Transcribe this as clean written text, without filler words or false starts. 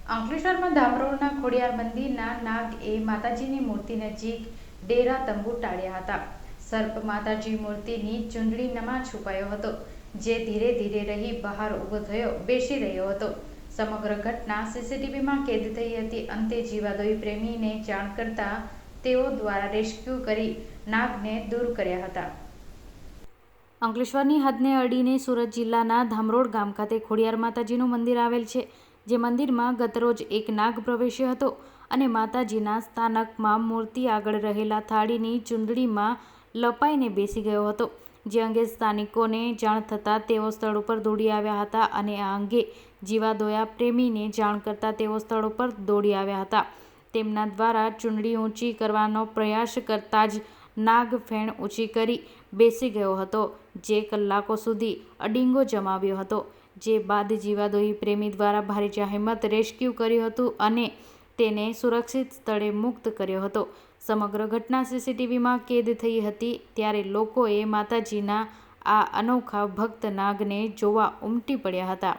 અંકલેશ્વરમાં ધામરોડના ખોડિયાર મંદિરના નાગએ માતાજીની મૂર્તિ નજીક ડેરા તંબુ ટાળ્યા હતા. સર્પ માતાજી મૂર્તિની ચૂંદડીમાં છુપાયો હતો, જે ધીરે ધીરે રહી બહાર ઊભો થયો બેસી રહ્યો હતો. સમગ્ર ઘટના સીસીટીવીમાં કેદ થઈ હતી. અંતે જીવાદોઈ પ્રેમીને જાણ કરતા તેઓ દ્વારા રેસ્ક્યુ કરી નાગને દૂર કર્યા હતા. અંકલેશ્વરની હદને અડીને સુરત જિલ્લાના ધામરોડ ગામ ખાતે ખોડિયાર માતાજીનું મંદિર આવેલ છે, જે મંદિરમાં ગતરોજ એક નાગ પ્રવેશ્યો હતો અને માતાજીના સ્થાનકમાં મૂર્તિ આગળ રહેલા થાળીની ચૂંદડીમાં લપાઈને બેસી ગયો હતો. જે અંગે સ્થાનિકોને જાણ થતાં તેઓ સ્થળ ઉપર દોડી આવ્યા હતા અને આ અંગે જીવાદોયા પ્રેમીને જાણ કરતાં તેઓ સ્થળ ઉપર દોડી આવ્યા હતા. તેમના દ્વારા ચૂંદડી ઊંચી કરવાનો પ્રયાસ કરતાં જ નાગ ફેણ ઊંચી કરી બેસી ગયો હતો, જે કલાકો સુધી અડીંગો જમાવ્યો હતો. જે બાદ જીવાદોઈ પ્રેમી દ્વારા ભારે જહેમત રેસ્ક્યુ કર્યું હતું અને તેને સુરક્ષિત સ્થળે મુક્ત કર્યો હતો. સમગ્ર ઘટના સીસીટીવીમાં કેદ થઈ હતી, ત્યારે લોકોએ માતાજીના આ અનોખા ભક્ત નાગને જોવા ઉમટી પડ્યા હતા.